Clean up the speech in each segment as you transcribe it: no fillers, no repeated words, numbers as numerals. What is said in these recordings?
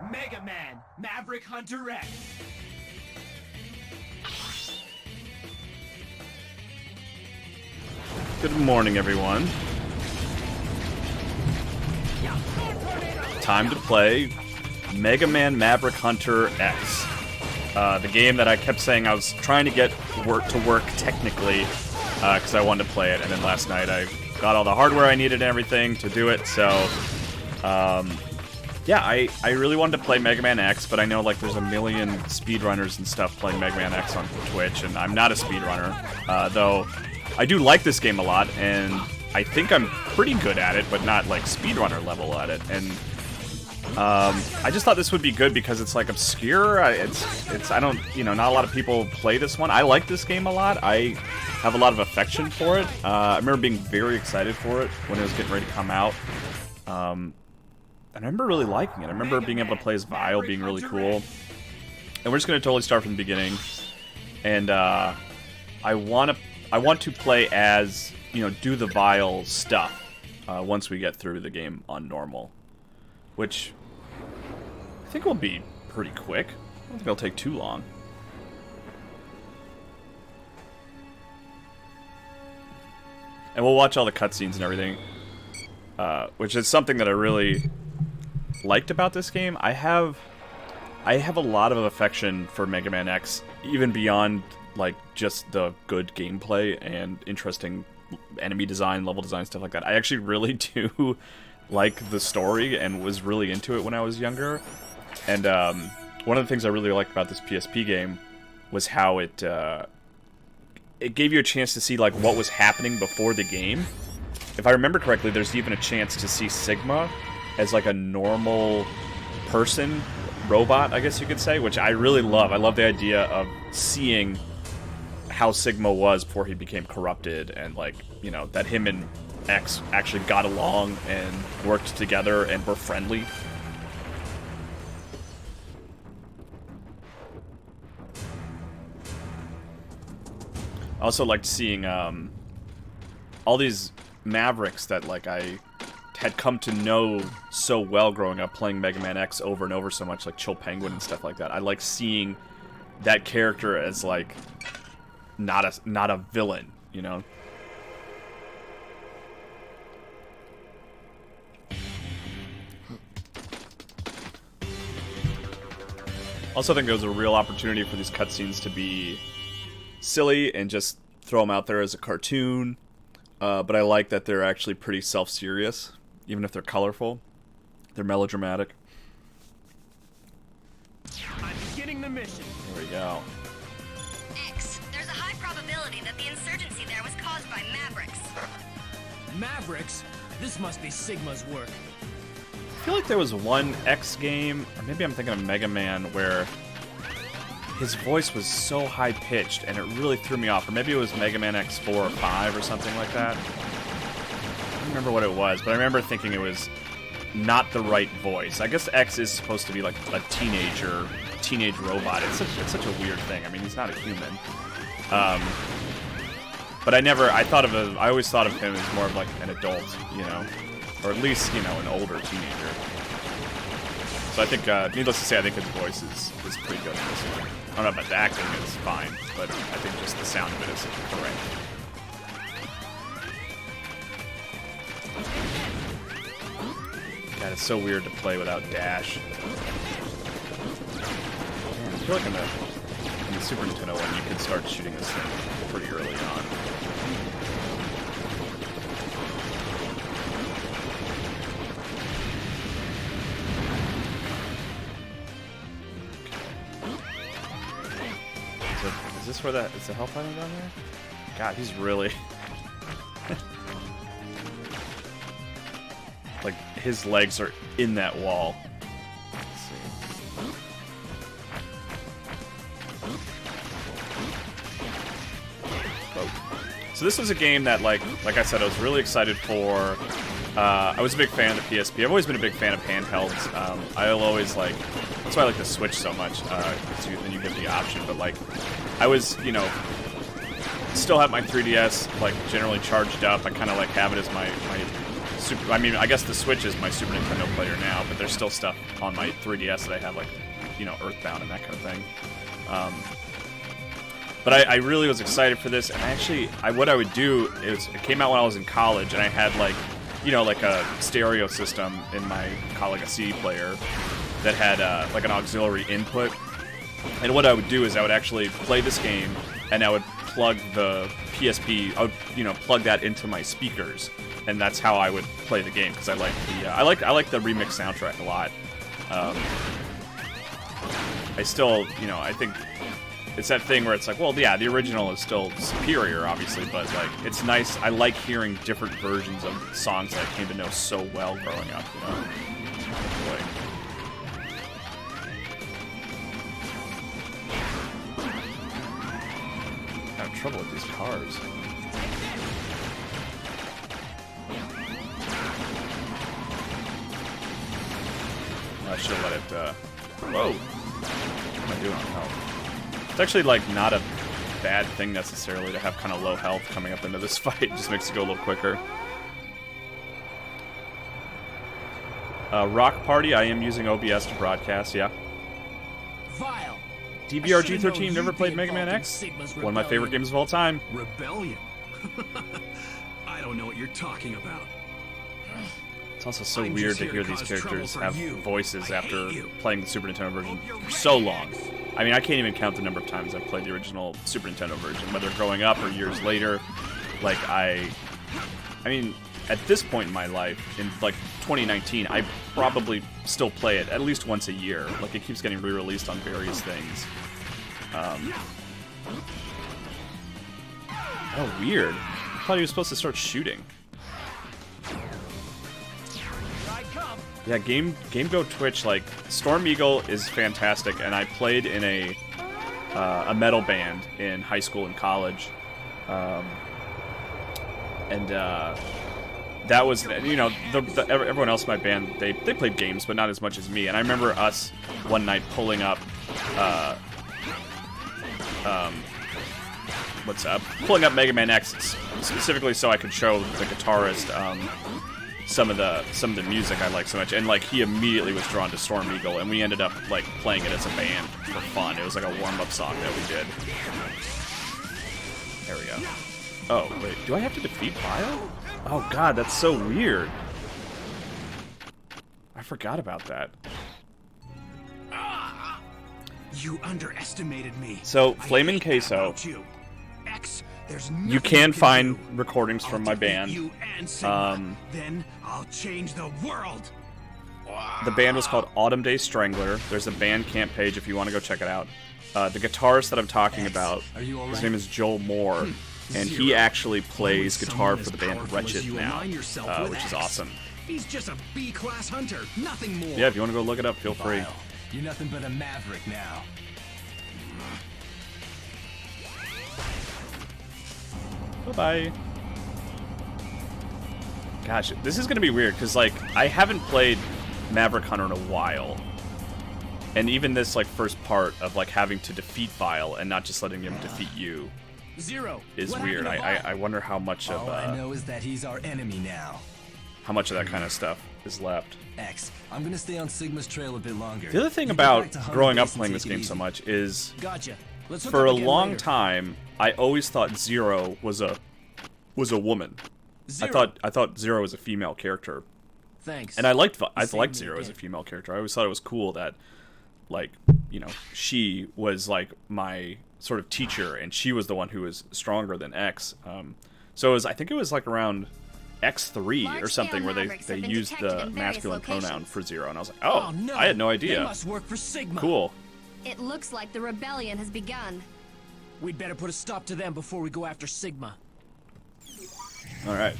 Mega Man Maverick Hunter X. Good morning, everyone. Time to play Mega Man Maverick Hunter X. The game that I kept saying I was trying to get to work technically because I wanted to play it, and then last night I got all the hardware I needed and everything to do it, so yeah, I really wanted to play Mega Man X, but I know like there's a million speedrunners and stuff playing Mega Man X on Twitch, and I'm not a speedrunner, though I do like this game a lot, and I think I'm pretty good at it, but not like speedrunner level at it, and I just thought this would be good because it's like obscure. I don't, you know, not a lot of people play this one. I like this game a lot. I have a lot of affection for it. I remember being very excited for it when it was getting ready to come out. And I remember really liking it. I remember being able to play as Vile, being really cool. And we're just gonna totally start from the beginning. And I want to play as, you know, do the Vile stuff once we get through the game on normal, which I think will be pretty quick. I don't think it'll take too long. And we'll watch all the cutscenes and everything, which is something that I really liked about this game. I have a lot of affection for Mega Man X, even beyond like just the good gameplay and interesting enemy design, level design, stuff like that. I actually really do like the story and was really into it when I was younger. And one of the things I really liked about this PSP game was how it gave you a chance to see like what was happening before the game. If I remember correctly, there's even a chance to see Sigma as like a normal person, robot, I guess you could say, which I really love. I love the idea of seeing how Sigma was before he became corrupted, and like, you know, that him and X actually got along and worked together and were friendly. I also liked seeing all these Mavericks that like I had come to know so well growing up playing Mega Man X over and over so much, like Chill Penguin and stuff like that. I like seeing that character as like not a villain, you know. Also, I think there was a real opportunity for these cutscenes to be silly and just throw them out there as a cartoon, but I like that they're actually pretty self-serious, even if they're colorful. They're melodramatic. I'm beginning the mission. There we go. X, there's a high probability that the insurgency there was caused by Mavericks. Mavericks? This must be Sigma's work. I feel like there was one X game, or maybe I'm thinking of Mega Man, where his voice was so high-pitched, and it really threw me off. Or maybe it was Mega Man X 4 or 5 or something like that. I don't remember what it was, but I remember thinking it was not the right voice. I guess X is supposed to be like a teenage robot. It's such a weird thing. I mean, he's not a human. But I always thought of him as more of like an adult, you know? Or at least, you know, an older teenager. So I think, needless to say, I think his voice is pretty good in this one. I don't know about the acting, it's fine, but I think just the sound of it is correct. God, it's so weird to play without dash. Man, I feel like in the Super Nintendo one, you could start shooting this thing pretty early on. Is this where is the health item down there? God, he's really... like, his legs are in that wall. Let's see. Oh. So this was a game that, like I said, I was really excited for. I was a big fan of the PSP. I've always been a big fan of handhelds. I'll always, like... That's why I like the Switch so much, then you get the option, but, like, I was, you know, still have my 3DS, like, generally charged up. I kind of, like, have it as my I mean, I guess the Switch is my Super Nintendo player now, but there's still stuff on my 3DS that I have, like, you know, Earthbound and that kind of thing. But I really was excited for this, and what I would do is, it came out when I was in college, and I had, like, you know, like a stereo system in my like a CD player that had like an auxiliary input. And what I would do is I would actually play this game, and I would plug the PSP. I would, you know, plug that into my speakers, and that's how I would play the game because I like the I like the remix soundtrack a lot. I still, you know, I think it's that thing where it's like, well, yeah, the original is still superior, obviously, but like it's nice. I like hearing different versions of songs that I came to know so well growing up. You know? Boy. I have trouble with these cars. I should let it. Whoa! What am I doing on health? It's actually, like, not a bad thing necessarily to have kind of low health coming up into this fight. It just makes it go a little quicker. Rock Party, I am using OBS to broadcast, yeah. Vile. DBRG13, never played Mega Man X? One of my favorite games of all time. Rebellion? I don't know what you're talking about. It's also so weird to hear these characters have voices after playing the Super Nintendo version for so long. I mean, I can't even count the number of times I've played the original Super Nintendo version, whether growing up or years later. Like, I mean, at this point in my life, in, like, 2019, I probably still play it at least once a year. Like, it keeps getting re-released on various things. Oh, weird. I thought he was supposed to start shooting. Yeah, Game Go Twitch, like, Storm Eagle is fantastic, and I played in a metal band in high school and college. That was, you know, everyone else in my band, they played games, but not as much as me. And I remember us one night pulling up, pulling up Mega Man X specifically so I could show the guitarist some of the music I like so much, and like he immediately was drawn to Storm Eagle, and we ended up like playing it as a band for fun. It was like a warm-up song that we did. There we go. Oh wait, do I have to defeat Vile? Oh god, that's so weird. I forgot about that. You underestimated me. So Flamin' Queso. You can find recordings from my band. Then I'll change the world. The band was called Autumn Day Strangler. There's a Bandcamp page if you want to go check it out. The guitarist that I'm talking about, his name is Joel Moore, and he actually plays guitar for the band Wretched now, which is awesome. He's just a B-class hunter, nothing more. Yeah, if you want to go look it up, feel free. You're nothing but a maverick now. Bye-bye. Gosh, this is going to be weird, because, like, I haven't played Maverick Hunter in a while. And even this, like, first part of, like, having to defeat Vile and not just letting him defeat you is weird. I wonder how much of... All I know is that he's our enemy now. How much of that kind of stuff is left. X, I'm going to stay on Sigma's trail a bit longer. The other thing about growing up playing this game so much is... For a long time, I always thought Zero was a woman. I thought Zero was a female character. Thanks. And I liked Zero as a female character. I always thought it was cool that, like, you know, she was like my sort of teacher, and she was the one who was stronger than X. So it was, I think it was like around X3 or something where they used the masculine pronoun for Zero, and I was like, oh no, I had no idea. They must work for Sigma. Cool. It looks like the rebellion has begun. We'd better put a stop to them before we go after Sigma. All right.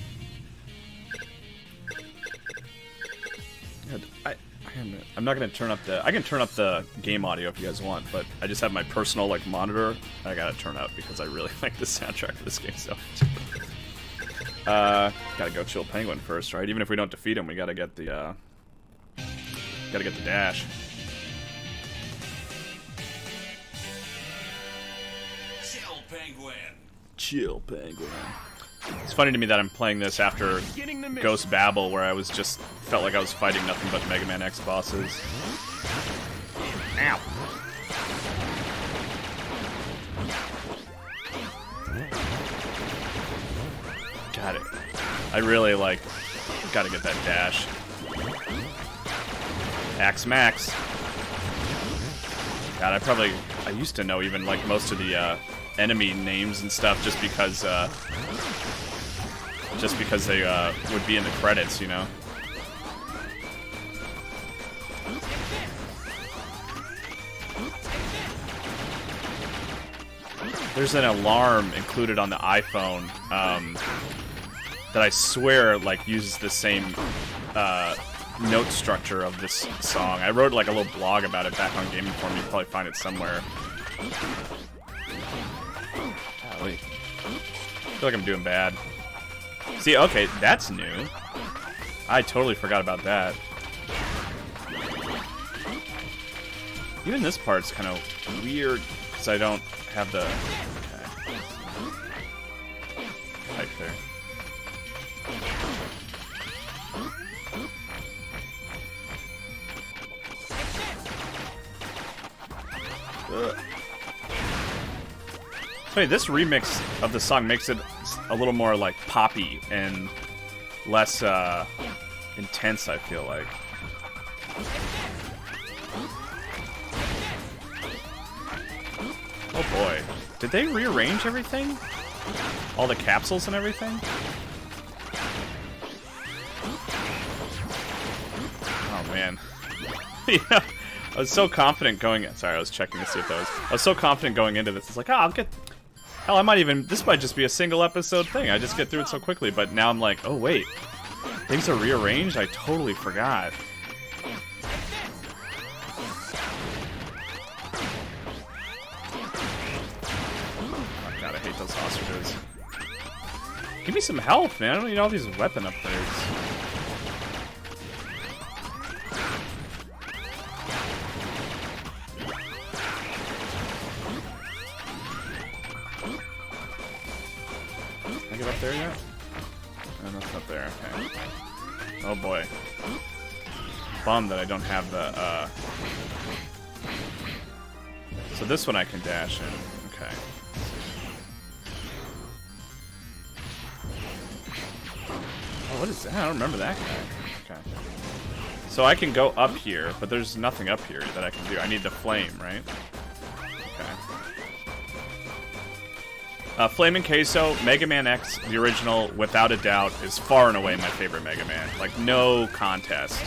I'm not gonna turn up the. I can turn up the game audio if you guys want, but I just have my personal like monitor. I gotta turn up because I really like the soundtrack of this game so much. Gotta go chill Penguin first, right? Even if we don't defeat him, we gotta get the dash. Chill Penguin. Chill Penguin. It's funny to me that I'm playing this after Beginning the mission. Ghost Babel, where I was just felt like I was fighting nothing but Mega Man X bosses. Ow. Got it. I really like. Gotta get that dash. Axe Max. God, I used to know even like most of the enemy names and stuff just because they would be in the credits, you know. There's an alarm included on the iPhone that I swear like uses the same note structure of this song. I wrote like a little blog about it back on Game Informer. You can probably find it somewhere. Golly. I feel like I'm doing bad. See, okay, that's new. I totally forgot about that. Even this part's kind of weird because I don't have the... Okay. Right there. So this remix of the song makes it a little more like poppy and less intense, I feel like. Oh boy. Did they rearrange everything? All the capsules and everything? Oh man. Yeah. I was so confident going... Sorry, I was checking to see if that was... I was so confident going into this. It's like, oh, I'll get... Hell, I might even... This might just be a single episode thing. I just get through it so quickly. But now I'm like, oh, wait. Things are rearranged? I totally forgot. Oh, God, I hate those ostriches. Give me some health, man. I don't need all these weapon upgrades. Up there yet? No, that's not there. Okay. Oh boy. Bummed that I don't have the. So this one I can dash in. Okay. Oh, what is that? I don't remember that guy. Okay. So I can go up here, but there's nothing up here that I can do. I need the flame, right? Okay. Flamin' Queso, Mega Man X, the original, without a doubt, is far and away my favorite Mega Man. Like, no contest.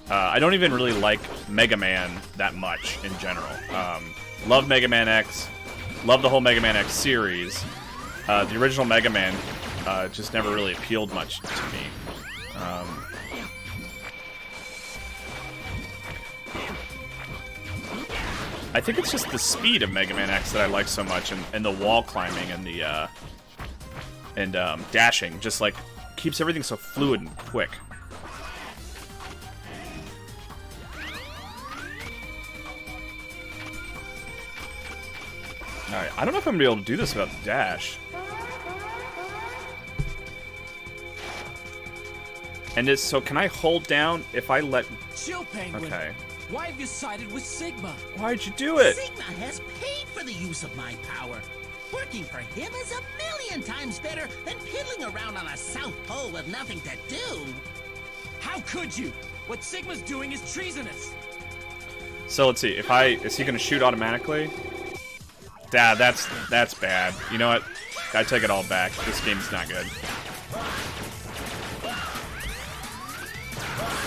I don't even really like Mega Man that much in general. Love Mega Man X, love the whole Mega Man X series. The original Mega Man just never really appealed much to me. I think it's just the speed of Mega Man X that I like so much, and the wall climbing and the dashing, just like keeps everything so fluid and quick. All right, I don't know if I'm gonna be able to do this without the dash. And it's so can I hold down if I let? Chill, Penguin. Okay. Why have you sided with Sigma? Why'd you do it? Sigma has paid for the use of my power. Working for him is a million times better than piddling around on a South Pole with nothing to do. How could you? What Sigma's doing is treasonous. So let's see. Is he gonna shoot automatically? Dad, that's bad. You know what? I take it all back. This game's not good.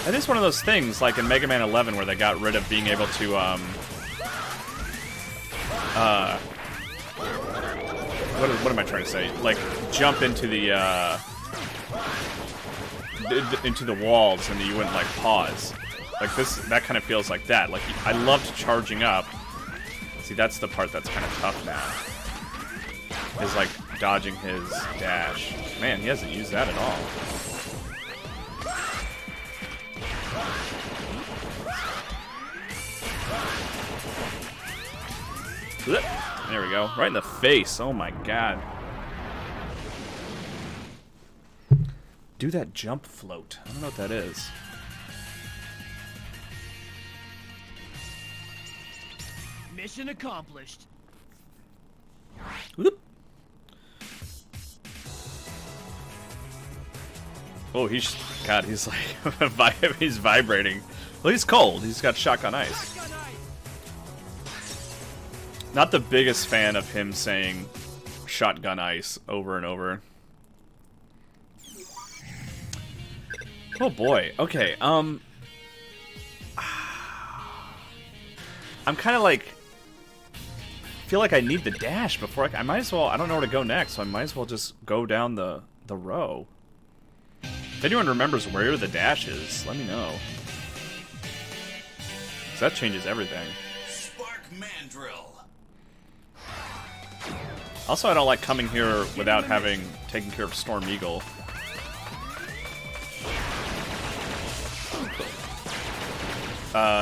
It is one of those things, like in Mega Man 11, where they got rid of being able to, what am I trying to say? Like, jump into the walls and you wouldn't, like, pause. Like, that kind of feels like that. Like, I loved charging up. See, that's the part that's kind of tough now. Is, like, dodging his dash. Man, he hasn't used that at all. There we go. Right in the face. Oh my god. do that jump float. I don't know what that is. Mission accomplished. Whoop. Oh, he's like, he's vibrating. Well, he's cold. He's got shotgun ice. Not the biggest fan of him saying shotgun ice over and over. Oh boy. Okay. I'm kind of like feel like I need the dash before I might as well. I don't know where to go next, so I might as well just go down the row. If anyone remembers where the dash is, let me know. 'Cause that changes everything. Spark Mandrill. Also, I don't like coming here without having taken care of Storm Eagle.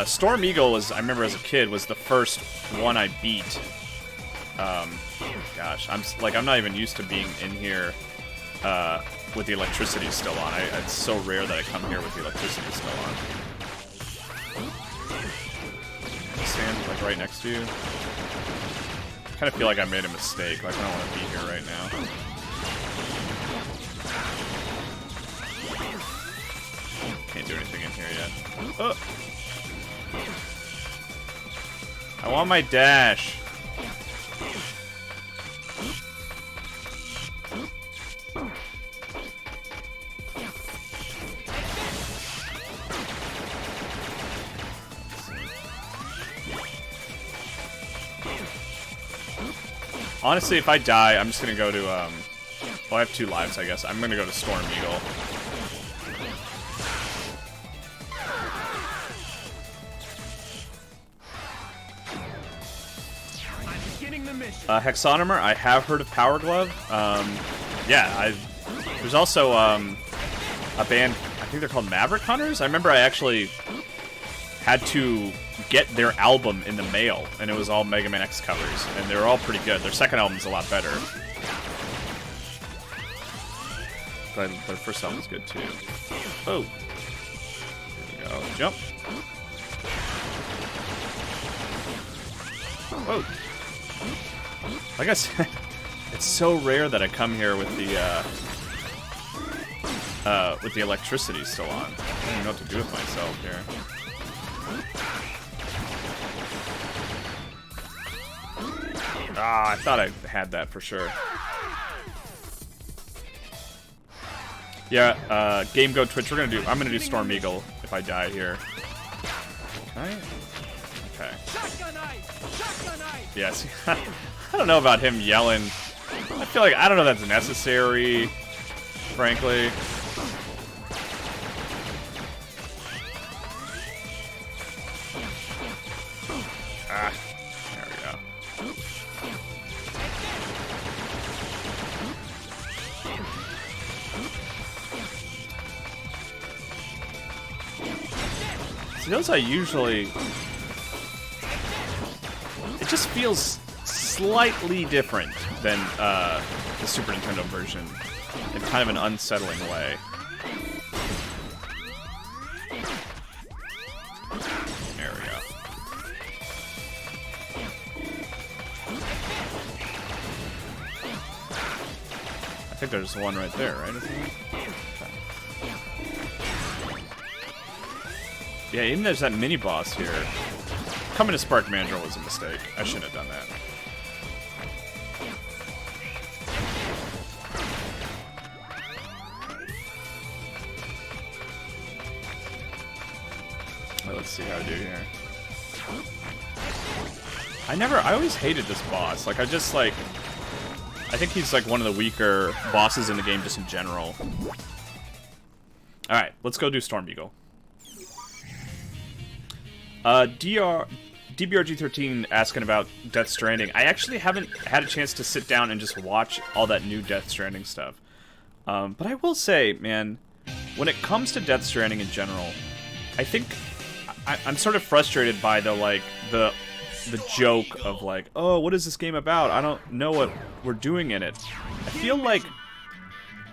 Storm Eagle was, I remember as a kid, was the first one I beat. Gosh, I'm not even used to being in here with the electricity still on. It's so rare that I come here with the electricity still on. Stand like right next to you. I kind of feel like I made a mistake. Like I don't want to be here right now. Can't do anything in here yet. Oh. I want my dash. Honestly, if I die, I'm just gonna go to, well, I have 2 lives, I guess. I'm gonna go to Storm Eagle. I'm beginning the mission. Hexonomer, I have heard of Power Glove. Yeah, there's also, a band, I think they're called Maverick Hunters. I remember I actually had to get their album in the mail, and it was all Mega Man X covers, and they were all pretty good. Their second album's a lot better. But their first album's good too. Oh. Here we go. Jump. Whoa. Like I said, it's so rare that I come here with the electricity still on. I don't even know what to do with myself here. Ah, I thought I had that for sure. Yeah, Game Go Twitch, I'm gonna do Storm Eagle if I die here. Okay. Okay. Yes. I don't know about him yelling. I feel like, I don't know if that's necessary, frankly. Ah, there we go. See, those I usually... It just feels slightly different than the Super Nintendo version in kind of an unsettling way. There we go. I think there's one right there, right? Isn't there? Yeah, even there's that mini boss here. Coming to Spark Mandrill was a mistake. I shouldn't have done that. Well, let's see how to do here. I always hated this boss. Like, I think he's like one of the weaker bosses in the game just in general. Alright, let's go do Storm Eagle. DBRG13 asking about Death Stranding. I actually haven't had a chance to sit down and just watch all that new Death Stranding stuff. But I will say, man, when it comes to Death Stranding in general, I think I'm sort of frustrated by the joke of like, oh, what is this game about? I don't know what we're doing in it. I feel like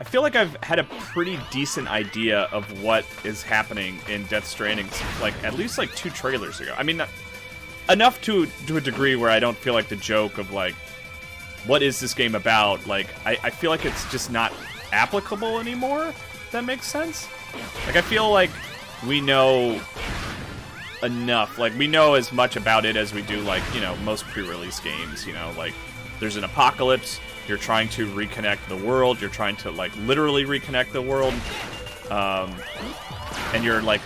I feel like I've had a pretty decent idea of what is happening in Death Stranding, like, at least, like, 2 trailers ago. I mean, enough to a degree where I don't feel like the joke of, like, what is this game about? Like, I feel like it's just not applicable anymore, if that makes sense. Like, I feel like we know enough. Like, we know as much about it as we do, like, you know, most pre-release games, you know, like, there's an apocalypse, you're trying to reconnect the world, you're trying to, like, literally reconnect the world, and you're, like,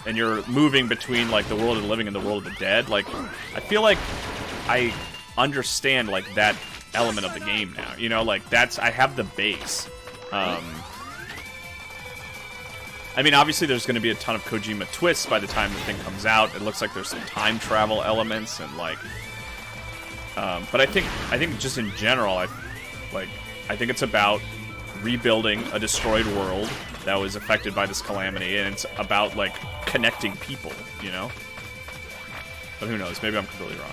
and you're moving between, like, the world of the living and the world of the dead. Like, I feel like I understand, like, that element of the game now, you know, like, I have the base. I mean, obviously there's going to be a ton of Kojima twists by the time the thing comes out. It looks like there's some time travel elements and, like, but I think just in general, I think it's about rebuilding a destroyed world that was affected by this calamity, and it's about, like, connecting people, you know? But who knows? Maybe I'm completely wrong.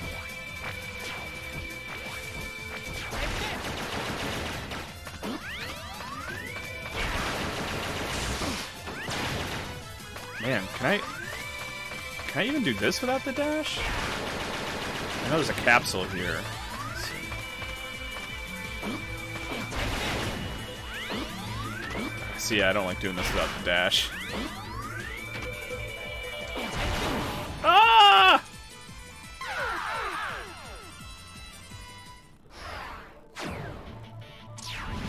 Man, can I even do this without the dash? I know there's a capsule here. Let's see, I don't like doing this without the dash. Ah!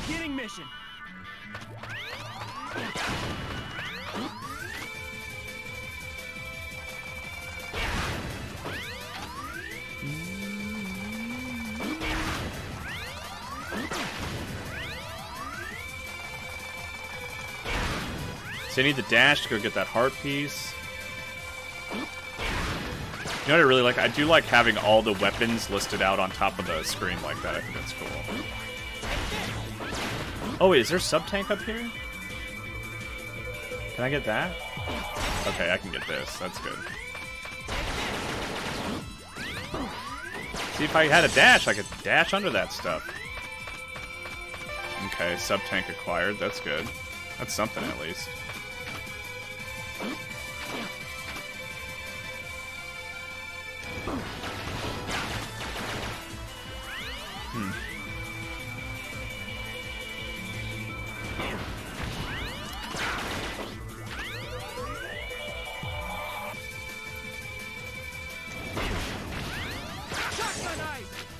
Beginning mission. So I need the dash to go get that heart piece. You know what I really like? I do like having all the weapons listed out on top of the screen like that. I think that's cool. Oh wait, is there a sub-tank up here? Can I get that? Okay, I can get this. That's good. See, if I had a dash, I could dash under that stuff. Okay, sub-tank acquired. That's good. That's something, at least.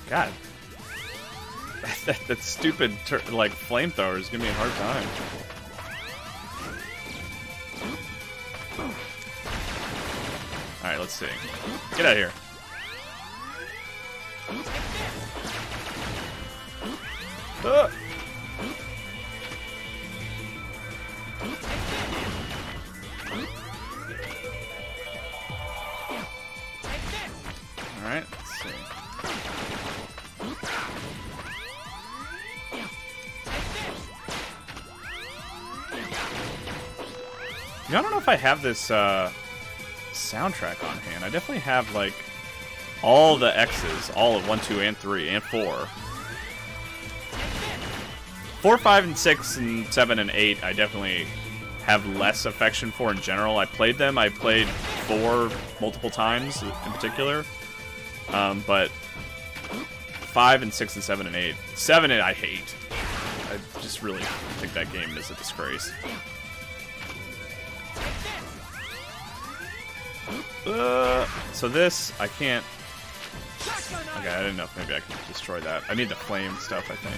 God. that stupid, like, flamethrower is giving me a hard time. Alright, let's see. Get out of here. Ah! Alright, let's see. I don't know if I have this soundtrack on hand. I definitely have, like, all the X's, all of 1, 2, and 3, and 4. 4, 5, and 6, and 7, and 8, I definitely have less affection for in general. I played them. I played 4 multiple times in particular. But 5, and 6, and 7, and 8. 7, I hate. I just really think that game is a disgrace. So this, I can't... Okay, I didn't know if maybe I could destroy that. I need the flame stuff, I think.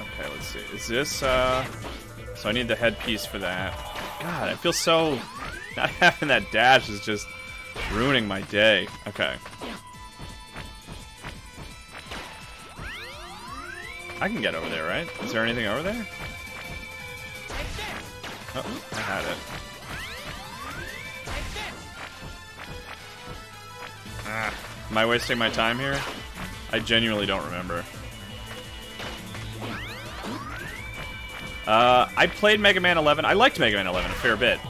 Okay, let's see. Is this, So I need the headpiece for that. God, I feel so... Not having that dash is just ruining my day. Okay. I can get over there, right? Is there anything over there? Oh, I had it. Ah, am I wasting my time here? I genuinely don't remember. I played Mega Man 11. I liked Mega Man 11 a fair bit.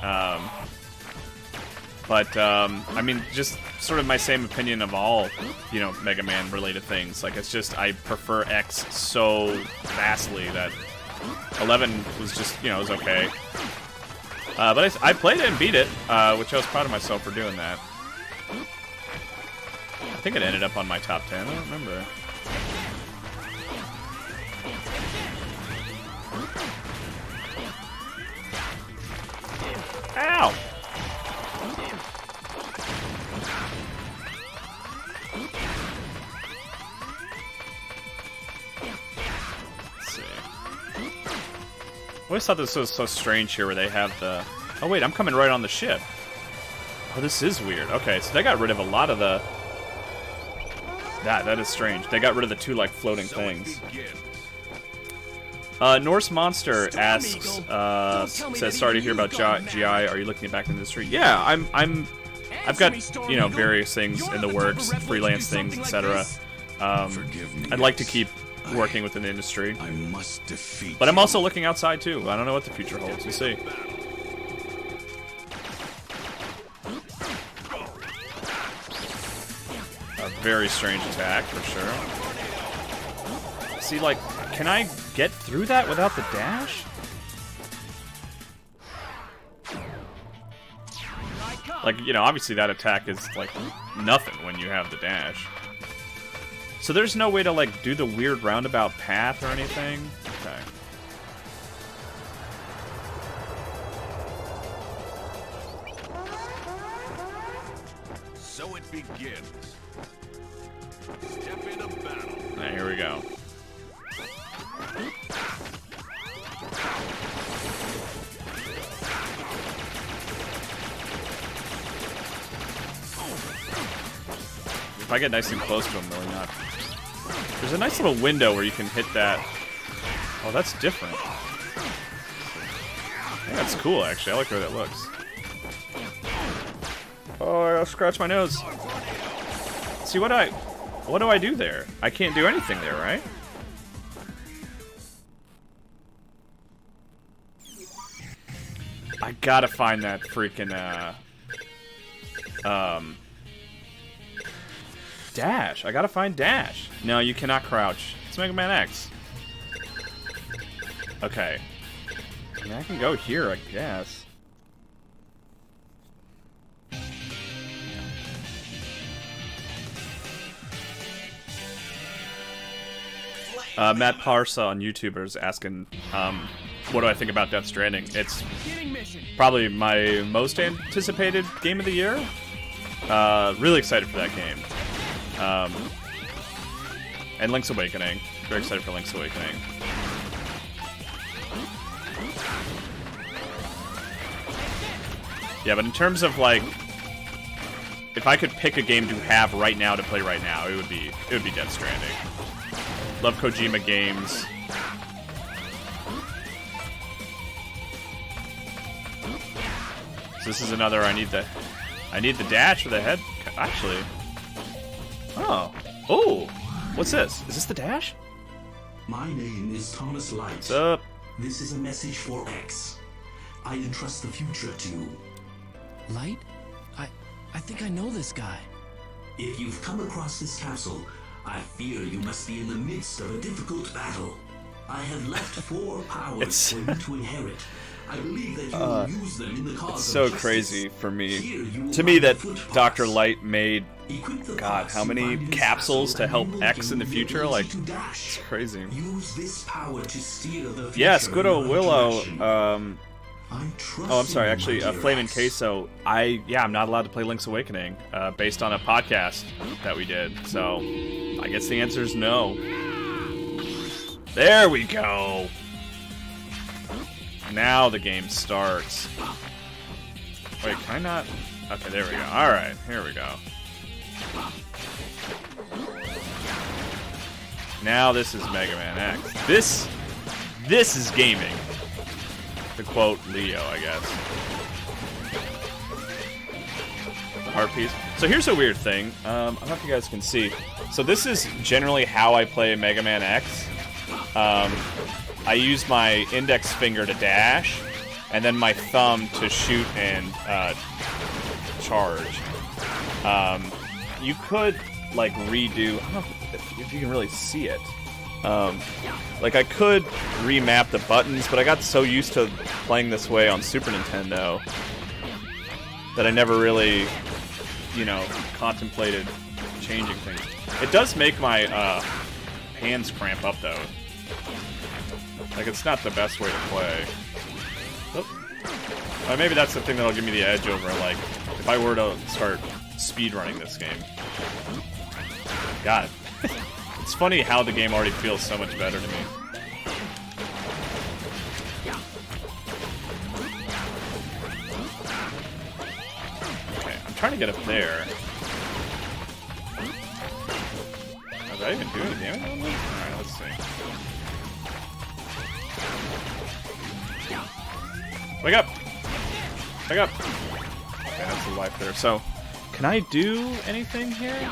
But, I mean, just sort of my same opinion of all, you know, Mega Man related things. Like, it's just, I prefer X so vastly that 11 was just, you know, it was okay. But I played it and beat it, which I was proud of myself for doing that. I think it ended up on my top 10, I don't remember. Ow! I always thought this was so strange here where they have the... Oh wait, I'm coming right on the ship. Oh, this is weird. Okay, so they got rid of a lot of the... That is strange. They got rid of the two, like, floating things. Norse Monster asks, says, sorry to hear about GI. Are you looking back in the industry? Yeah, I've got, you know, various things in the works, freelance things, etc. I'd like to keep working within the industry. I must defeat but I'm also looking outside too. I don't know what the future holds. We'll see. A very strange attack for sure. See, like, can I get through that without the dash? Like, you know, obviously that attack is like nothing when you have the dash. So there's no way to, like, do the weird roundabout path or anything? Okay. So it begins. Step into battle. Alright, here we go. If I get nice and close to him, really not. There's a nice little window where you can hit that. Oh, that's different. Yeah, that's cool, actually. I like the way that looks. Oh, I'll scratch my nose. See, what do I do there? I can't do anything there, right? I gotta find that freaking, Dash. I gotta find Dash. No, you cannot crouch. It's Mega Man X. Okay. I mean, I can go here, I guess. Matt Parsa on YouTuber is asking, what do I think about Death Stranding? It's probably my most anticipated game of the year. Really excited for that game. And Link's Awakening. Very excited for Link's Awakening. Yeah, but in terms of, like, if I could pick a game to have right now to play right now, it would be Death Stranding. Love Kojima games. So this is another I need the dash for the head. Actually. Oh, what's this? Is this the dash? My name is Thomas Light. What's up? This is a message for X. I entrust the future to you. Light? I think I know this guy. If you've come across this capsule, I fear you must be in the midst of a difficult battle. I have left 4 powers for you to inherit. I believe that you will use them in the cause It's of so justice. crazy for me. Here you will To me, that find foot Dr. pods. Light made, Equip the God, pods how you many find in this capsules capsule to help and X in the enable future? ability Like, to dash. it's crazy. Use this power to steer the future Yes, good in old your Willow. direction. I trust Oh, I'm sorry. you, Actually, my dear Flamin' X. Queso. I'm not allowed to play Link's Awakening, based on a podcast that we did. So, I guess the answer is no. There we go. Now the game starts. Wait, can I not? Okay, there we go. All right, here we go. Now this is Mega Man X. This is gaming. To quote Leo, I guess. The heart piece. So here's a weird thing. I don't know if you guys can see. So this is generally how I play Mega Man X. I use my index finger to dash, and then my thumb to shoot and charge. You could like redo. I don't know if you can really see it. Like I could remap the buttons, but I got so used to playing this way on Super Nintendo that I never really, you know, contemplated changing things. It does make my hands cramp up though. Like it's not the best way to play. Oh. Maybe that's the thing that'll give me the edge over like if I were to start speedrunning this game. God. It's funny how the game already feels so much better to me. Okay, I'm trying to get up there. Did I even do any damage on this? Alright, let's see. Wake up! Wake up! Okay, that's the life there. So, can I do anything here?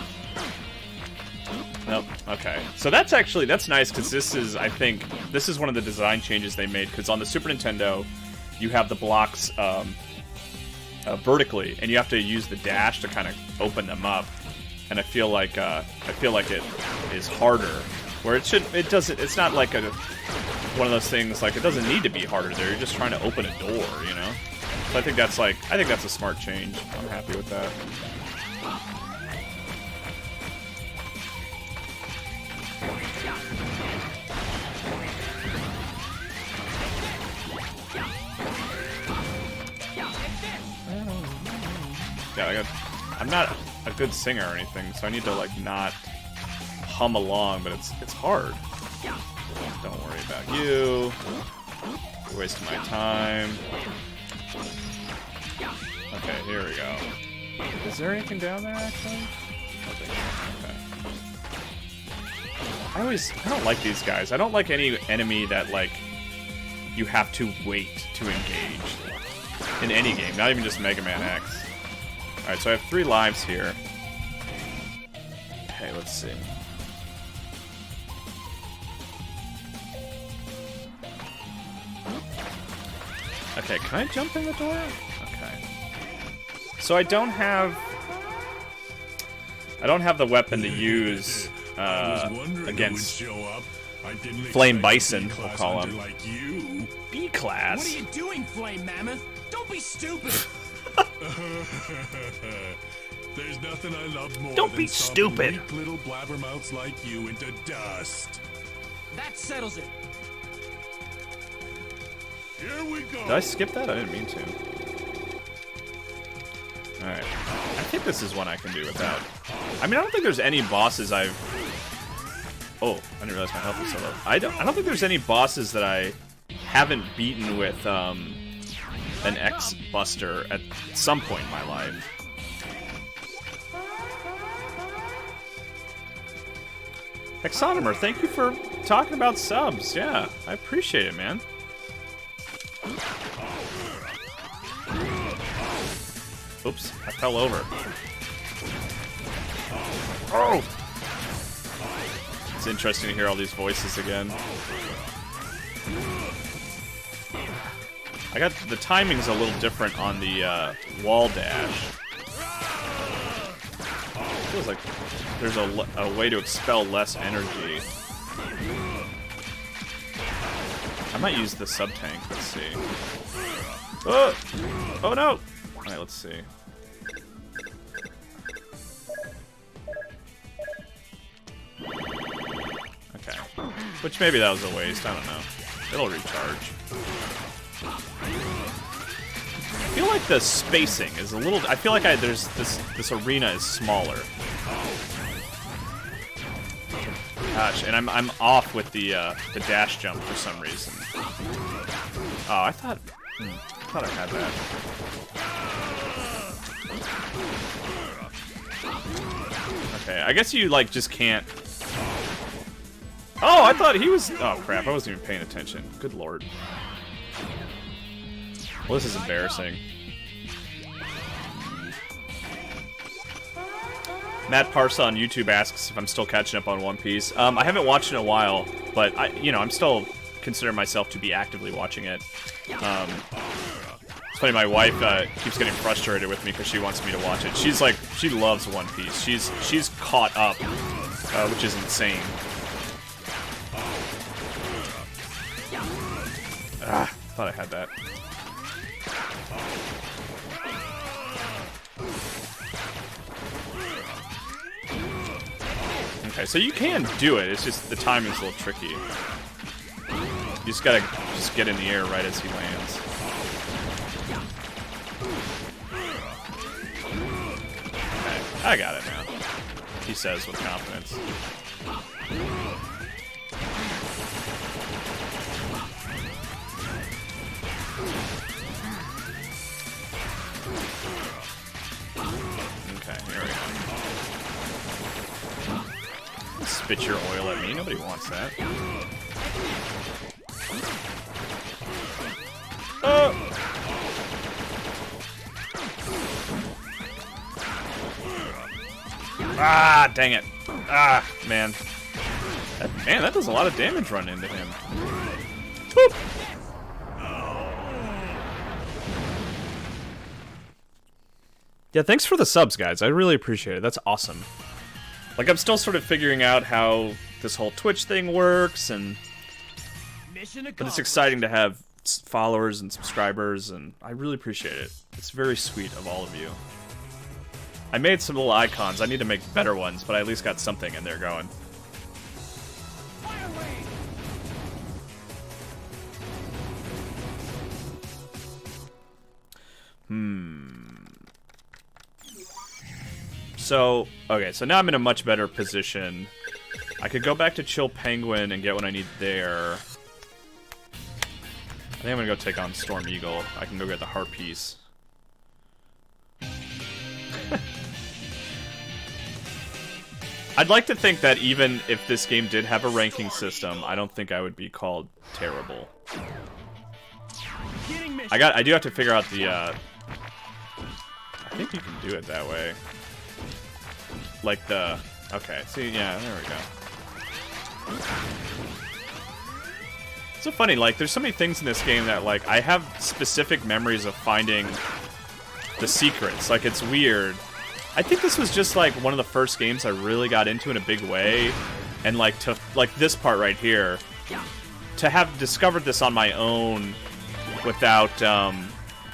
Nope. Okay. So that's nice because this is, I think, this is one of the design changes they made because on the Super Nintendo, you have the blocks vertically, and you have to use the dash to kind of open them up. And I feel like it is harder. Where it's not like one of those things like it doesn't need to be harder there. You're just trying to open a door, you know. So I think that's a smart change. I'm happy with that. Yeah, I'm not a good singer or anything, so I need to like not hum along, but it's hard. Don't worry about you. You're wasting my time. Okay, here we go. Is there anything down there actually? Okay. I don't like these guys. I don't like any enemy that like you have to wait to engage in any game, not even just Mega Man X. Alright, so I have 3 lives here. Okay, let's see. Okay, can I jump in the door? Okay. So I don't have the weapon to use against Flame Bison, we'll call him. B-class? What are you doing, Flame Mammoth? Don't be stupid! There's nothing I love more Don't than be stupid. weak little blabbermouths like you into dust. That settles it. Here we go. Did I skip that? I didn't mean to. Alright. I think this is one I can do without. I mean, I don't think there's any bosses I've... Oh, I didn't realize my health was so low. I don't think there's any bosses that I haven't beaten with an X Buster at some point in my life. Exonomer, thank you for talking about subs. Yeah, I appreciate it, man. Oops, I fell over. Oh! It's interesting to hear all these voices again. I got the timing's a little different on the wall dash. Feels like there's a way to expel less energy. I might use the sub tank. Let's see. Oh! Oh no! All right, let's see. Okay. Which maybe that was a waste. I don't know. It'll recharge. I feel like the spacing is a little. I feel like there's this arena is smaller. Gosh, and I'm off with the dash jump for some reason. Oh, I thought I had that. Okay, I guess you like just can't. Oh, I thought he was. Oh crap! I wasn't even paying attention. Good lord. Well, this is embarrassing. Matt Parsa on YouTube asks if I'm still catching up on One Piece. I haven't watched in a while, but I'm still considering myself to be actively watching it. As funny, my wife keeps getting frustrated with me because she wants me to watch it. She's like, she loves One Piece. She's caught up, which is insane. Thought I had that. Okay, so you can do it. It's just the timing's a little tricky. You just gotta get in the air right as he lands. Okay, I got it now. He says with confidence. Okay, here we go. Spit your oil at me. Nobody wants that. Ah, dang it. Ah, man. That does a lot of damage running into him. Boop. Yeah, thanks for the subs, guys. I really appreciate it. That's awesome. Like, I'm still sort of figuring out how this whole Twitch thing works, and but it's exciting to have followers and subscribers, and I really appreciate it. It's very sweet of all of you. I made some little icons. I need to make better ones, but I at least got something in there going. So, okay, so now I'm in a much better position. I could go back to Chill Penguin and get what I need there. I think I'm gonna go take on Storm Eagle. I can go get the heart piece. I'd like to think that even if this game did have a ranking system, I don't think I would be called terrible. I do have to figure out the, I think you can do it that way. Like the, okay, see, yeah, there we go. It's so funny, like, there's so many things in this game that, like, I have specific memories of finding the secrets. Like, it's weird. I think this was just, like, one of the first games I really got into in a big way. And, like, to, like, this part right here, to have discovered this on my own without,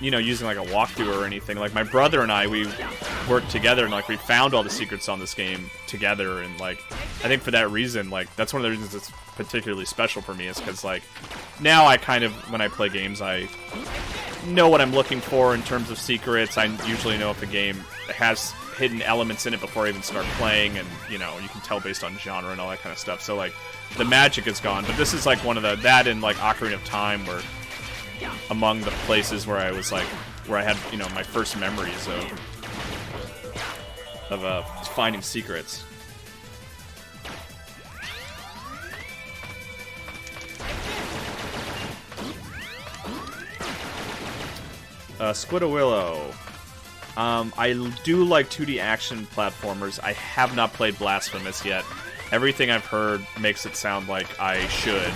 you know, using, like, a walkthrough or anything. Like, my brother and I, we worked together, and, like, we found all the secrets on this game together. And, like, I think for that reason, like, that's one of the reasons it's particularly special for me, is because, like, now I kind of, when I play games, I know what I'm looking for in terms of secrets. I usually know if a game has hidden elements in it before I even start playing, and, you know, you can tell based on genre and all that kind of stuff. So, like, the magic is gone. But this is, like, one of the, that and, like, Ocarina of Time were among the places where I was, like, where I had, you know, my first memories of finding secrets. Squidawillow. I do like 2D action platformers. I have not played Blasphemous yet. Everything I've heard makes it sound like I should.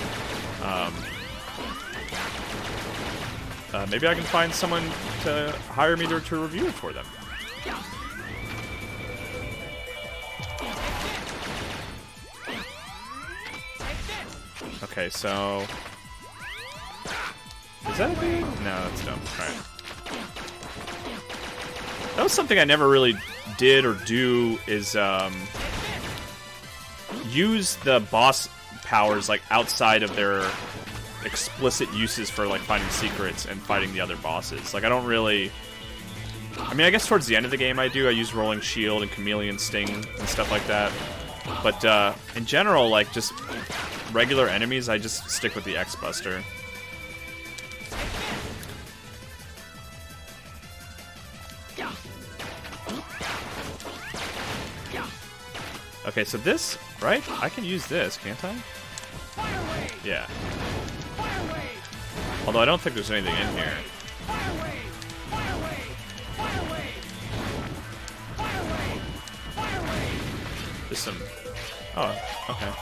Maybe I can find someone to hire me to review it for them. Okay, so... Is that a dude? No, that's dumb. Alright. That was something I never really did or do, is use the boss powers, like, outside of their explicit uses for, like, finding secrets and fighting the other bosses. Like, I don't really... I mean, I guess towards the end of the game I do. I use Rolling Shield and Chameleon Sting and stuff like that. But in general, like, just regular enemies, I just stick with the X-Buster. Okay, so this, right? I can use this, can't I? Yeah. Although I don't think there's anything in here. Just some... Oh, okay.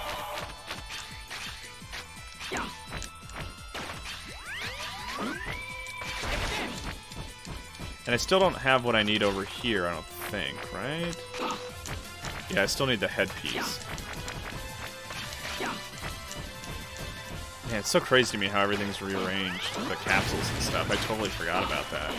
And I still don't have what I need over here, I don't think, right? Yeah, I still need the headpiece. Man, it's so crazy to me how everything's rearranged, the capsules and stuff. I totally forgot about that.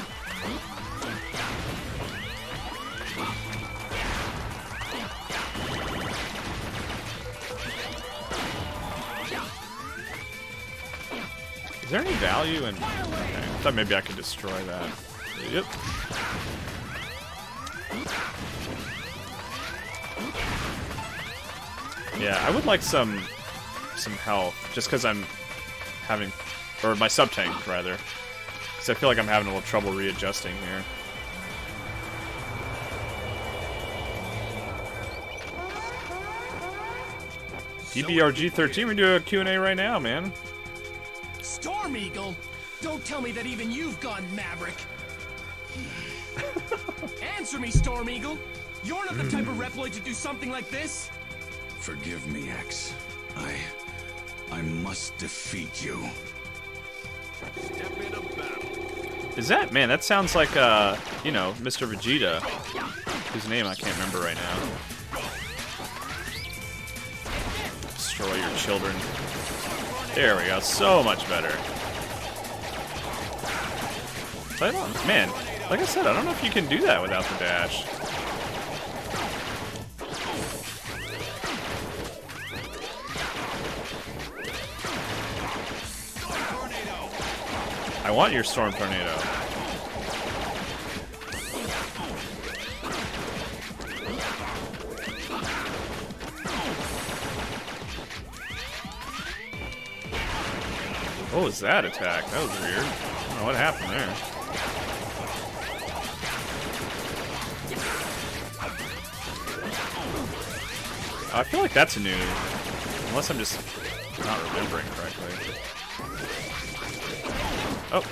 Is there any value in... Okay, I thought maybe I could destroy that. Yep. Yeah, I would like some health, just because I'm having... Or my sub-tank, rather. Because I feel like I'm having a little trouble readjusting here. DBRG13, we do a Q&A right now, man. Storm Eagle? Don't tell me that even you've gone Maverick. Answer me, Storm Eagle. You're not the type of Reploid to do something like this? Forgive me, X. I must defeat you. Step into battle. Is that... Man, that sounds like, you know, Mr. Vegeta. Whose name I can't remember right now. Destroy your children. There we go. So much better. Man, like I said, I don't know if you can do that without the dash. I want your Storm Tornado. What was that attack? That was weird. I don't know what happened there. I feel like that's new. Unless I'm just not remembering correctly. Oh,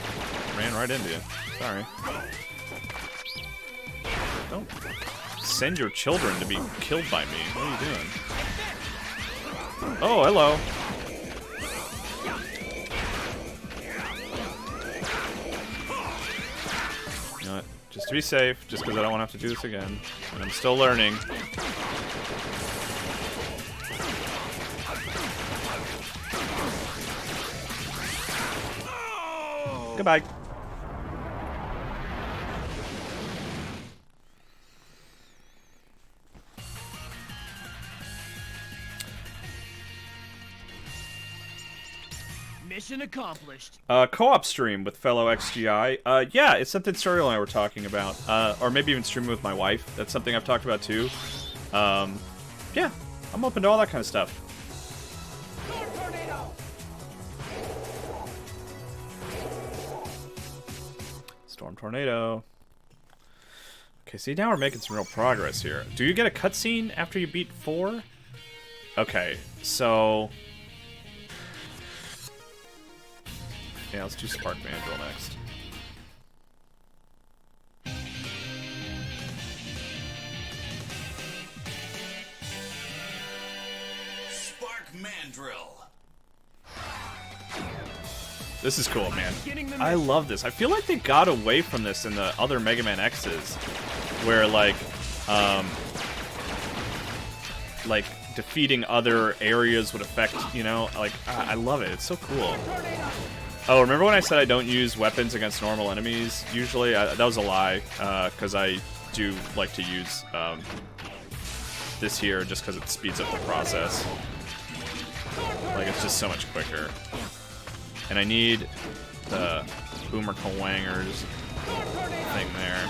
ran right into you. Sorry. Don't send your children to be killed by me. What are you doing? Oh, hello. You know what? Just to be safe, just because I don't want to have to do this again. And I'm still learning. Goodbye. Mission accomplished. Co-op stream with fellow XGI. Yeah, it's something Suriel and I were talking about. Or maybe even streaming with my wife. That's something I've talked about too. Yeah, I'm open to all that kind of stuff. Storm Tornado. Okay, see, now we're making some real progress here. Do you get a cutscene after you beat 4? Okay, so... Yeah, let's do Spark Mandrill next. Spark Mandrill. This is cool, man. I love this. I feel like they got away from this in the other Mega Man X's, where like defeating other areas would affect, you know, like I love it. It's so cool. Oh, remember when I said I don't use weapons against normal enemies? Usually, that was a lie, because I do like to use this here just because it speeds up the process. Like, it's just so much quicker. And I need the Boomer Kawangers thing there.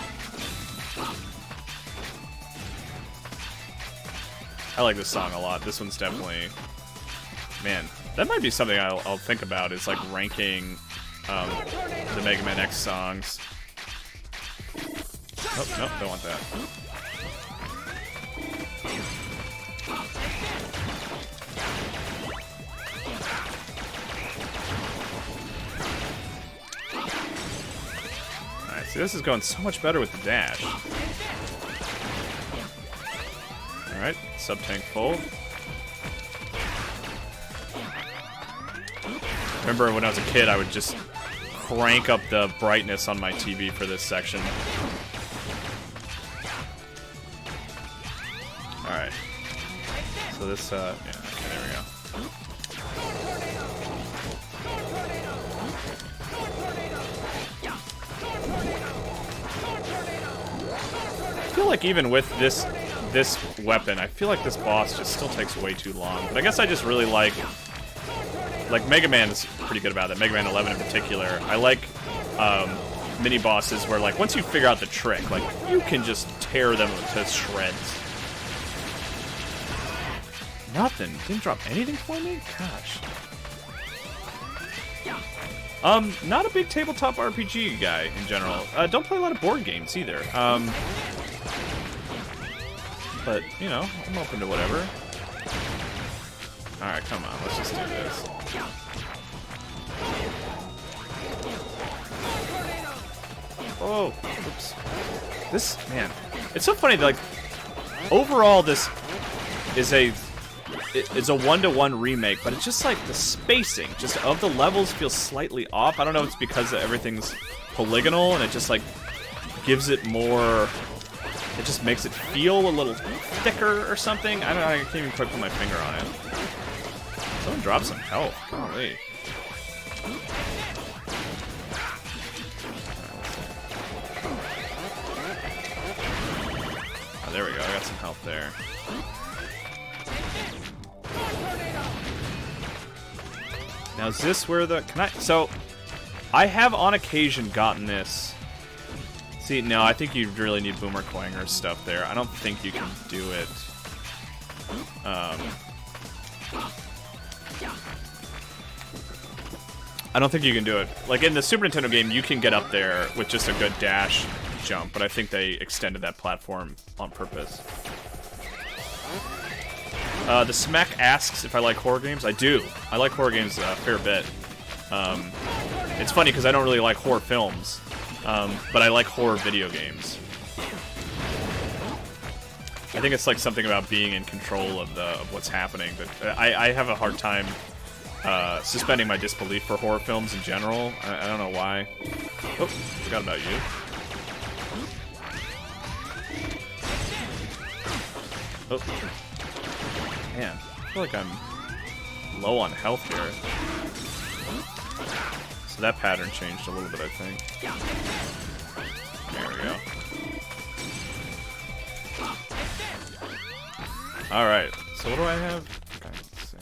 I like this song a lot. This one's definitely... Man, that might be something I'll think about, is like ranking the Mega Man X songs. Oh, nope, don't want that. Alright, see, this is going so much better with the dash. Alright, sub-tank full. Remember when I was a kid, I would just crank up the brightness on my TV for this section. Alright. So this, yeah, okay, there we go. I feel like even with this weapon, I feel like this boss just still takes way too long. But I guess I just really like Mega Man is pretty good about it. Mega Man 11 in particular. I like mini bosses where, like, once you figure out the trick, like, you can just tear them to shreds. Nothing. Didn't drop anything for me? Gosh. Not a big tabletop RPG guy in general. Don't play a lot of board games either. But, you know, I'm open to whatever. Alright, come on, let's just do this. Oh, oops. This, man, it's so funny, like, overall this is a 1-to-1 remake, but it's just like the spacing just of the levels feels slightly off. I don't know if it's because everything's polygonal and it just like gives it more, it just makes it feel a little thicker or something. I don't know, I can't even quite put my finger on it. Someone drop some health. Golly. Oh, there we go. I got some health there. Now, is this where the... Can I... So, I have on occasion gotten this. See, no, I think you really need Boomer Quanger stuff there. I don't think you can do it. I don't think you can do it. Like, in the Super Nintendo game, you can get up there with just a good dash jump, but I think they extended that platform on purpose. The Smack asks if I like horror games. I do. I like horror games a fair bit. It's funny because I don't really like horror films, but I like horror video games. I think it's like something about being in control of what's happening. But I have a hard time suspending my disbelief for horror films in general. I don't know why. Oh, forgot about you. Oh. Man, I feel like I'm low on health here. So that pattern changed a little bit, I think. There we go. Alright, so what do I have? Okay, let's see.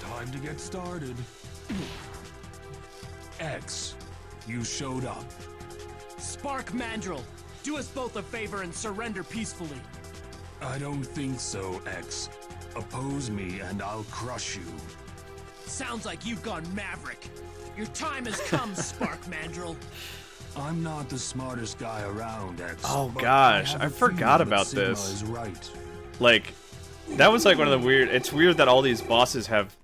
Time to get started. X, you showed up. Spark Mandrill, do us both a favor and surrender peacefully. I don't think so, X. Oppose me and I'll crush you. Sounds like you've gone Maverick. Your time has come, Spark Mandrill. I'm not the smartest guy around, X. Oh gosh, I forgot about this. Is right. Like, that was like one of the weird. It's weird that all these bosses have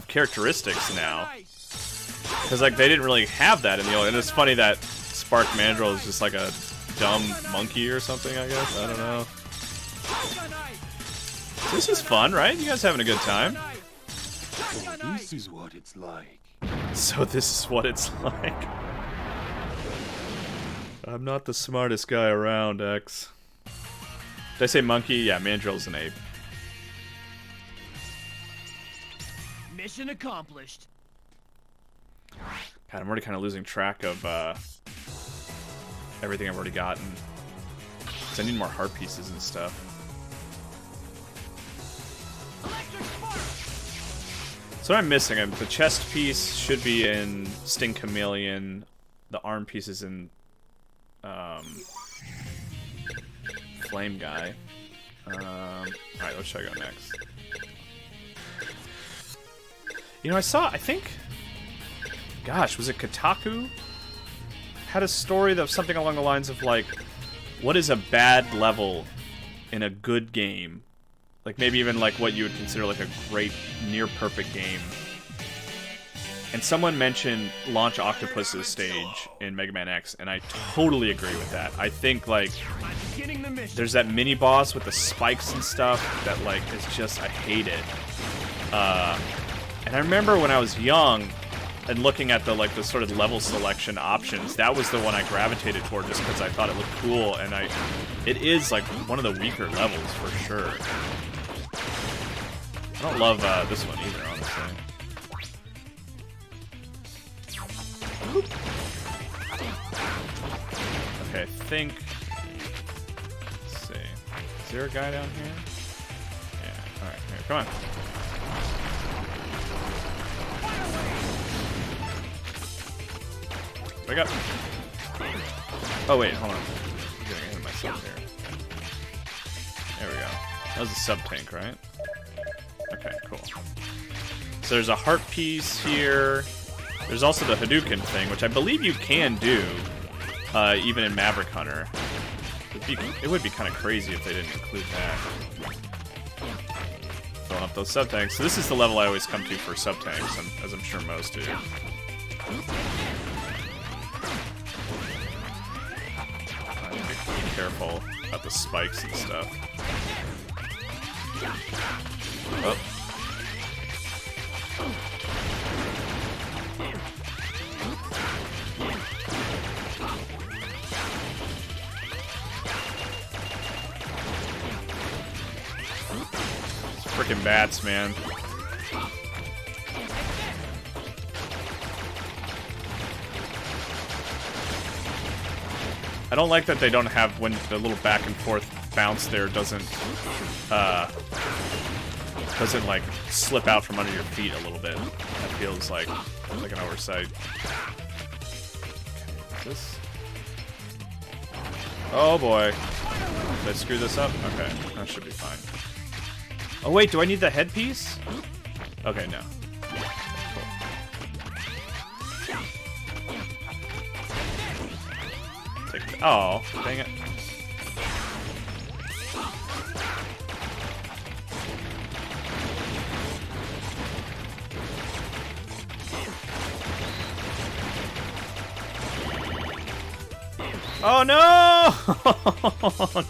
characteristics now, because like they didn't really have that in the old. And it's funny that Spark Mandrill is just like a dumb monkey or something. I guess I don't know. This is fun, right? You guys having a good time? This is what it's like. So this is what it's like. I'm not the smartest guy around, X. Did I say monkey? Yeah, Mandrill's an ape. Mission accomplished. God, I'm already kind of losing track of everything I've already gotten. Because I need more heart pieces and stuff. So what I'm missing, the chest piece should be in Sting Chameleon. The arm piece is in Flame Guy. Alright, what should I go next? You know, I think, gosh, was it Kotaku? Had a story that was something along the lines of like, what is a bad level in a good game? Like maybe even like what you would consider like a great, near perfect game. And someone mentioned Launch Octopus's stage in Mega Man X, and I totally agree with that. I think, like, there's that mini-boss with the spikes and stuff that, like, is just, I hate it. And I remember when I was young and looking at the, like, the sort of level selection options, that was the one I gravitated toward just because I thought it looked cool, and it is, like, one of the weaker levels for sure. I don't love this one either, honestly. Okay, I think... Let's see. Is there a guy down here? Yeah, alright, here, come on. Wake up! Oh wait, hold on. I'm getting ahead of myself here. There we go. That was a sub-tank, right? Okay, cool. So there's a heart piece here. There's also the Hadouken thing, which I believe you can do, even in Maverick Hunter. It would be kind of crazy if they didn't include that. Filling up those sub-tanks. So this is the level I always come to for sub-tanks, as I'm sure most do. I need to be careful about the spikes and stuff. Oh. Freaking bats, man. I don't like that they don't have, when the little back and forth bounce there doesn't like slip out from under your feet a little bit. That feels like an oversight. Okay, this. Oh boy. Did I screw this up? Okay, that should be fine. Oh wait, do I need the headpiece? Okay, no. Cool. Oh, dang it. Oh no!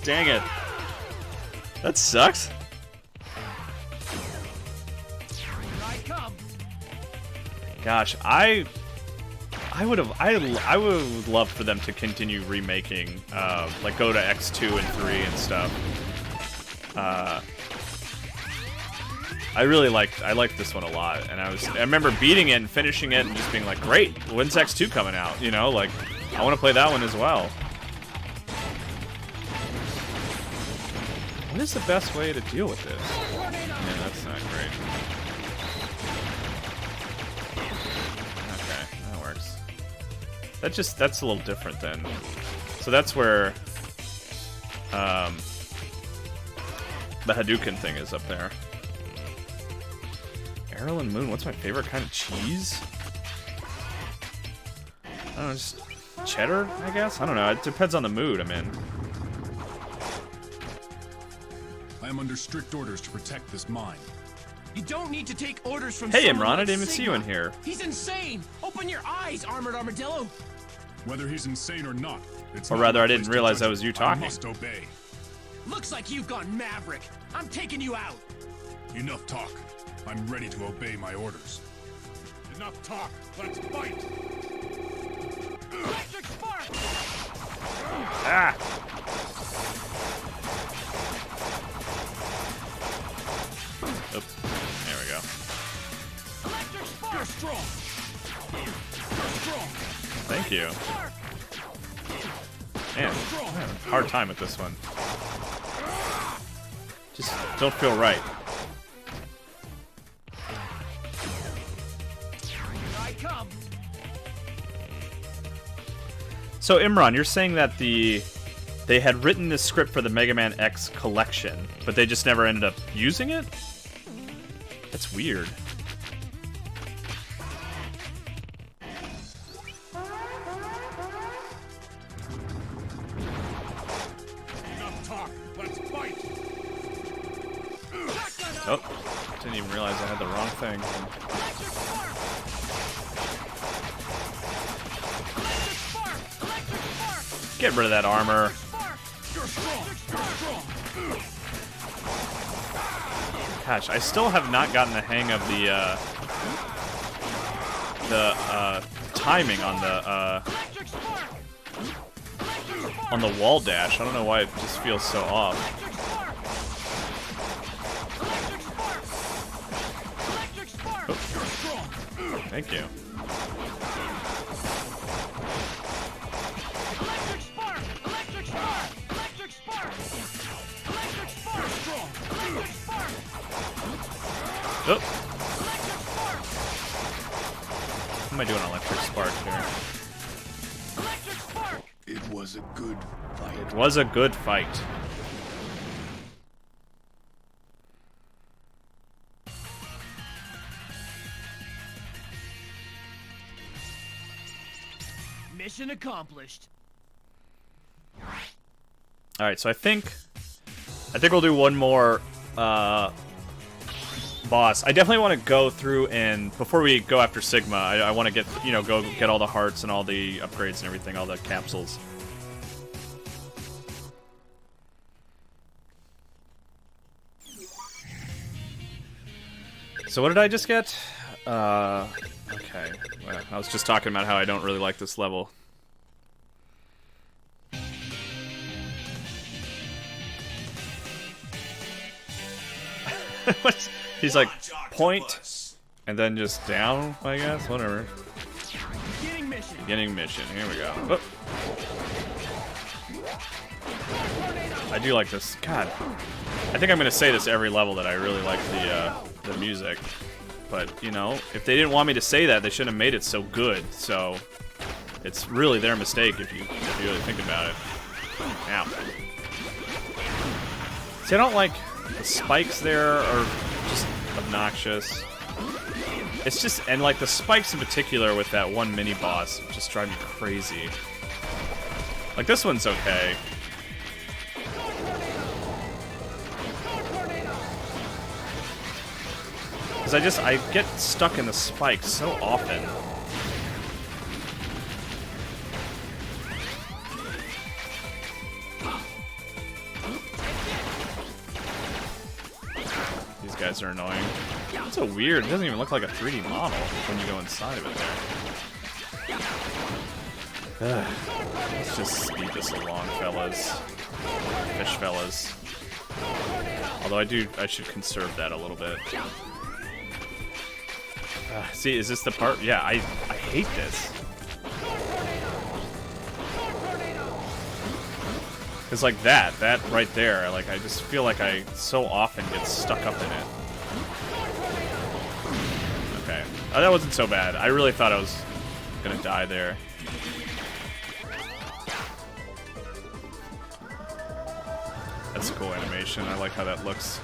Dang it. That sucks. Gosh, I would love for them to continue remaking, like go to X2 and 3 and stuff. I liked this one a lot, and I remember beating it and finishing it and just being like, great, when's X2 coming out? You know, like, I want to play that one as well. What is the best way to deal with this? Yeah, that's not great. Okay, that works. That's a little different then. So that's where the Hadouken thing is up there. Arrow and Moon, what's my favorite kind of cheese? I don't know, just cheddar, I guess? I don't know, it depends on the mood I'm in. I am under strict orders to protect this mine. You don't need to take orders from Hey someone Imran, I like didn't even see you in Sigma. here. He's insane! Open your eyes, Armored Armadillo! Whether he's insane or not, it's Or not rather, my I didn't place to realize judge that was you it. talking. I must obey. Looks like you've gone Maverick. I'm taking you out. Enough talk. I'm ready to obey my orders. Enough talk. Let's fight. Electric spark! Ah! Oops. There we go. Electric spark! You're strong. You're strong. Thank you. Man, I'm having a hard time with this one. Just don't feel right. Here I come. So Imran, you're saying that they had written this script for the Mega Man X collection, but they just never ended up using it? That's weird. Enough talk. Let's fight. Oh, didn't even realize I had the wrong thing. Get rid of that armor. Gosh, I still have not gotten the hang of the timing on the wall dash. I don't know why it just feels so off. Oh. Thank you. Oh. What am I doing, electric spark here? It was a good fight. It was a good fight. Mission accomplished. All right, so I think we'll do one more boss. I definitely want to go through and before we go after Sigma, I want to get go get all the hearts and all the upgrades and everything, all the capsules. So what did I just get? Okay. Well, I was just talking about how I don't really like this level. He's like, point, and then just down, I guess? Whatever. Beginning mission. Beginning mission. Here we go. Oh. I do like this. God. I think I'm going to say this every level that I really like the music. But, you know, if they didn't want me to say that, they shouldn't have made it so good. So, it's really their mistake if you really think about it. Ow. See, I don't like... The spikes there are just obnoxious. It's just, and like the spikes in particular with that one mini boss just drive me crazy. Like this one's okay. Because I get stuck in the spikes so often. Guys are annoying. It's so weird. It doesn't even look like a 3D model when you go inside of it there. Let's just speed this along, fellas. Fish fellas. Although I should conserve that a little bit. See, is this the part? Yeah, I hate this. It's like that right there, like I just feel like I so often get stuck up in it. Okay. Oh, that wasn't so bad. I really thought I was gonna die there. That's a cool animation. I like how that looks.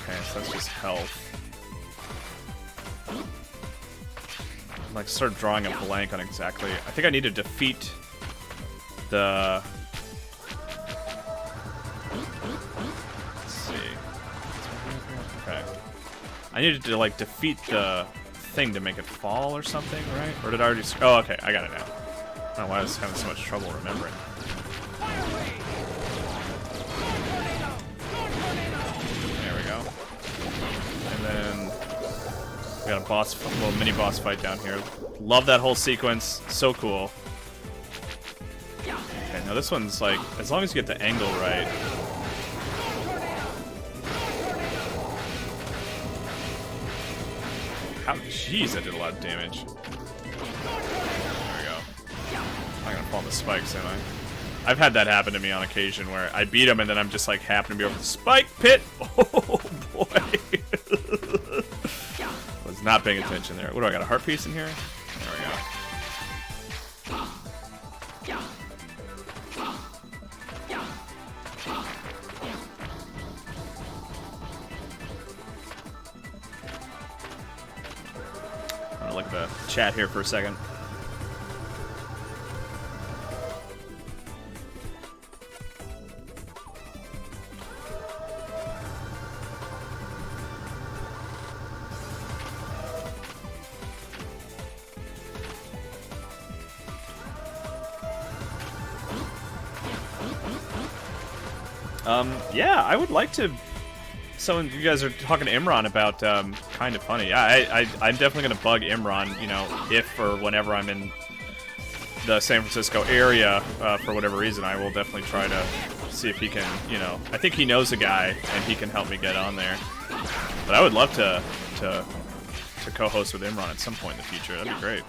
Okay, so that's just health. I'm like sort of drawing a blank on exactly. I think I need to defeat the... I needed to, like, defeat the thing to make it fall or something, right? Or did I already... Oh, okay, I got it now. I don't know why I was having so much trouble remembering. There we go. And then... we got a boss... well, mini-boss fight down here. Love that whole sequence. So cool. Okay, now this one's, like... as long as you get the angle right... How, jeez, that did a lot of damage. There we go. I'm not gonna fall in the spikes, am I? I've had that happen to me on occasion where I beat him and then I'm just like happen to be over the spike pit. Oh boy. Was not paying attention there. What do I got? A heart piece in here? There we go. I'm gonna look at the chat here for a second. Yeah, I would like to. Someone, you guys are talking to Imran about kind of funny. Yeah, I'm definitely gonna bug Imran. You know, if or whenever I'm in the San Francisco area for whatever reason, I will definitely try to see if he can. You know, I think he knows a guy and he can help me get on there. But I would love to co-host with Imran at some point in the future. That'd be great.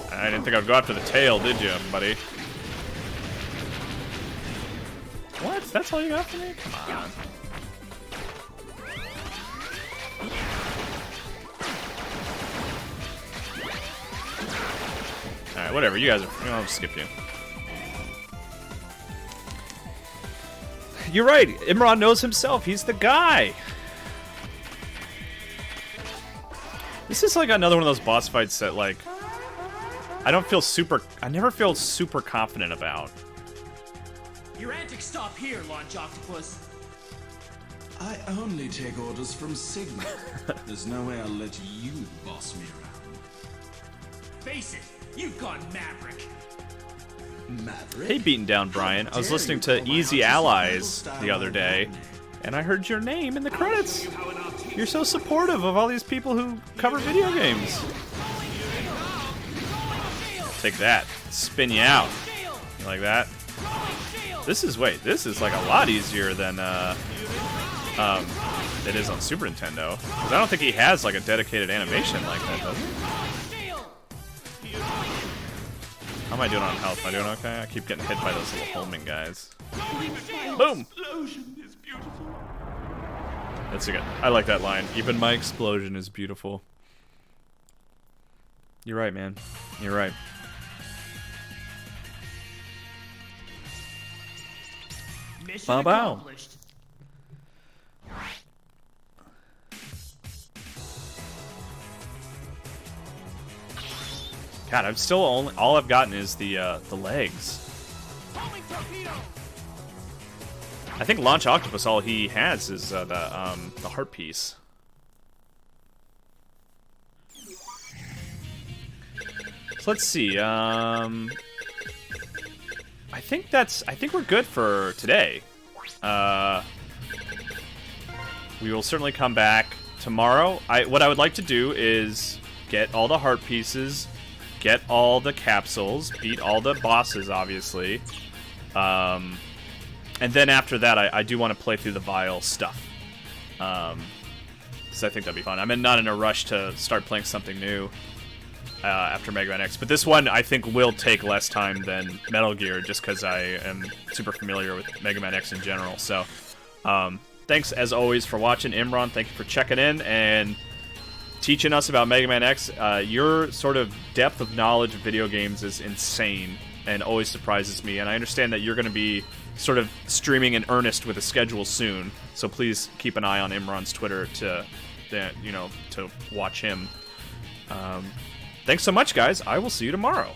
I didn't think I'd go after the tail, did you, buddy? What? That's all you got for me? Come on. Alright, whatever. You guys are... I'll just skip you. You're right. Imran knows himself. He's the guy. This is like another one of those boss fights that, like... I never feel super confident about. Your antics stop here, Launch Octopus. I only take orders from Sigma. There's no way I'll let you boss me around. Face it, you've gone Maverick. Maverick? Hey, beaten down Brian. I was listening to Easy Allies the other day, and I heard your name in the credits. You're so supportive of all these people who cover video games. Take that. Spin you out. You like that? This is like a lot easier than it is on Super Nintendo. 'Cause I don't think he has like a dedicated animation like that, does he? How am I doing on health? Am I doing okay? I keep getting hit by those little homing guys. Boom! That's good. I like that line. Even my explosion is beautiful. You're right, man. You're right. Mission Bow bow. accomplished. God, I'm still all I've gotten is the legs. Homing torpedo. I think Launch Octopus, all he has is the heart piece. So let's see. I think we're good for today. We will certainly come back tomorrow. What I would like to do is get all the heart pieces, get all the capsules, beat all the bosses, obviously. And then after that, I do want to play through the vial stuff. Because I think that'd be fun. I'm not in a rush to start playing something new after Mega Man X. But this one, I think, will take less time than Metal Gear, just because I am super familiar with Mega Man X in general. So, thanks, as always, for watching. Imran, thank you for checking in and teaching us about Mega Man X. Your sort of depth of knowledge of video games is insane and always surprises me. And I understand that you're going to be sort of streaming in earnest with a schedule soon. So please keep an eye on Imran's Twitter to watch him. Thanks so much, guys. I will see you tomorrow.